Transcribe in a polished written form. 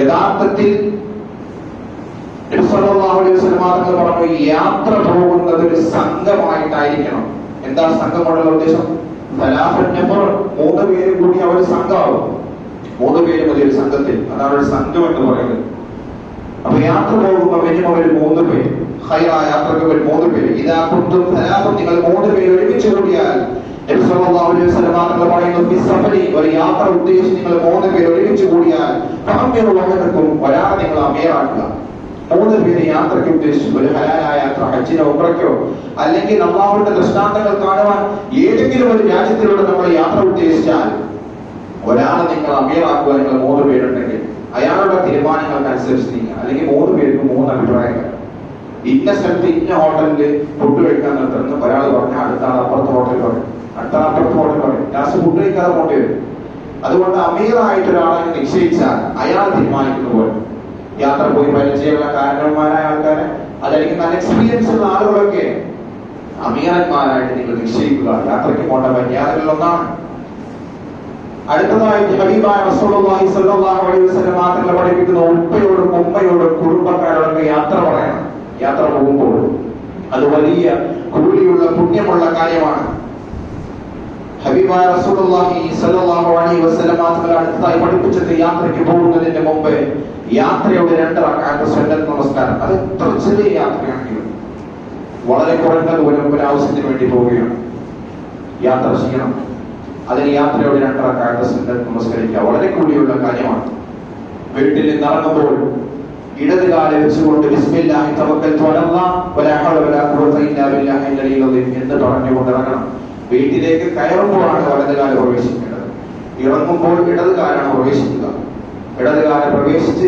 യഥാർത്ഥത്തിൽ നബി സല്ലല്ലാഹു അലൈഹി വസല്ലം തങ്ങൾ പറഞ്ഞു, യാത്ര പോകുന്നത് ഒരു സംഘമായിട്ടായിരിക്കണം. എന്താ സംഘം കൊണ്ടുള്ള ഉദ്ദേശം? മൂന്ന് പേര് കൂടി അവർ സംഘമാവും. മൂന്ന് പേര് മതി ഒരു സംഘത്തിൽ, അതാണ് ഒരു സംഘം എന്ന് പറയുന്നത്. അപ്പൊ യാത്ര പോകുമ്പോൾ മിനിമം ഒരു മൂന്ന് പേര്, ഖൈറായ യാത്രക്ക് ഒരു മൂന്ന് പേര്. ഇതാ കുന്തും സലാസും, നിങ്ങൾ മൂന്ന് പേര് ഒരുമിച്ച് കൂടിയാൽ നബി സല്ലല്ലാഹു അലൈഹി വസല്ലം തങ്ങൾ പറയുന്നു, ഫി സഫരി, ഒരു യാത്ര ഉദ്ദേശിച്ച് നിങ്ങൾ മൂന്ന് പേര് ഒരുമിച്ച് കൂടിയാൽ ഫഅമിറു ഒരാളെ നിങ്ങൾ അമീറാക്കുക. മൂന്ന് പേര് യാത്രയ്ക്ക് ഉദ്ദേശിച്ചു, ഒരു ഹലാലായ യാത്ര, ഹജ്ജിനോ ഉംറയ്ക്കോ അല്ലെങ്കിൽ അല്ലാഹുവിന്റെ ദൃഷ്ടാന്തങ്ങൾ കാണുവാൻ ഏതെങ്കിലും ഒരു രാജ്യത്തിലൂടെ നമ്മൾ യാത്ര ഉദ്ദേശിച്ചാൽ ഒരാളെ നിങ്ങൾ അമീറാക്കുക. നിങ്ങൾ മൂന്ന് പേരുണ്ടെങ്കിൽ അയാളുടെ തീരുമാനങ്ങൾക്ക് അനുസരിച്ച് നീങ്ങുക. അല്ലെങ്കിൽ മൂന്ന് പേർക്ക് മൂന്ന് അഭിപ്രായങ്ങൾ. ഇന്ന സ്ഥലത്ത് ഇന്ന ഹോട്ടലില് ഫുഡ് കഴിക്കാൻ നിർത്തുന്ന ഒരാൾ പറഞ്ഞ അടുത്ത ആൾ അപ്പുറത്ത് ഹോട്ടൽ പറയും, അടുത്ത അപ്പുറത്ത് ഹോട്ടൽ പറയും. ലാസ്റ്റ് ഫുഡ് കഴിക്കാതെ പോണ്ടി വരും. അതുകൊണ്ട് അമീറായിട്ട് ഒരാളെ നിശ്ചയിച്ചാൽ അയാൾ തീരുമാനിക്കുന്ന പോലെ യാത്ര പോയി പരിചയമുള്ള കാരണവന്മാരായ ആൾക്കാരെ, അതല്ലെങ്കിൽ നല്ല എക്സ്പീരിയൻസ് ഉള്ള ആളുകളൊക്കെ അമീറന്മാരായിട്ട് നിങ്ങൾ നിശ്ചയിക്കുക. യാത്രയ്ക്ക് പോകേണ്ട മര്യാദകളിൽ ഒന്നാണ്. അടുത്തതായി ഹബീബായ റസൂലുള്ളാഹി സ്വല്ലല്ലാഹു അലൈഹി വസല്ലം തങ്ങൾ പഠിപ്പിക്കുന്നു, ഉപ്പയോടും ഉമ്മയോടും കുടുംബക്കാരോടൊക്കെ യാത്ര പറയണം. യാത്ര പോകുമ്പോൾ അത് വലിയ കൂലിയുള്ള പുണ്യമുള്ള കാര്യമാണ്. ഹബീബായ റസൂലുള്ളാഹി സ്വല്ലല്ലാഹു അലൈഹി വസല്ലം തങ്ങൾ അടുത്തതായി പഠിപ്പിച്ചത്, യാത്രയ്ക്ക് പോകുന്നതിന് മുമ്പ് യാത്രയുടെ 2 റക്അത്ത് സുന്നത്ത് നമസ്കാരം. അത് എത്ര ചെറിയ യാത്രയാണെങ്കിലും വളരെ കുറഞ്ഞ ദൂരം ഒരു ആവശ്യത്തിന് വേണ്ടി പോവുകയാണ്, യാത്ര ചെയ്യണം. അതിന് യാത്രയോട് 2 റക്അത്ത് സുന്നത്ത് നമസ്കരിക്കുക വളരെ കൂടിയുള്ള കാര്യമാണ്. വീട്ടിൽ നിന്ന് ഇറങ്ങുമ്പോൾ ഇടത് കാല് വെച്ചുകൊണ്ട് ബിസ്മില്ലാഹി തവക്കൽതു അലല്ലാഹ് വലാ ഹൗല വലാ ഖുവത ഇല്ലാ ബില്ലാഹിൽ അലിയിൽ അദീം എന്ന് പറഞ്ഞുകൊണ്ട് ഇറങ്ങണം. വീട്ടിലേക്ക് കയറുമ്പോഴാണ് വലത് കാല് പ്രവേശിക്കേണ്ടത്, ഇറങ്ങുമ്പോൾ ഇടത് കാലാണ് പ്രവേശിക്കുക. ഇടത് കാല് പ്രവേശിച്ച്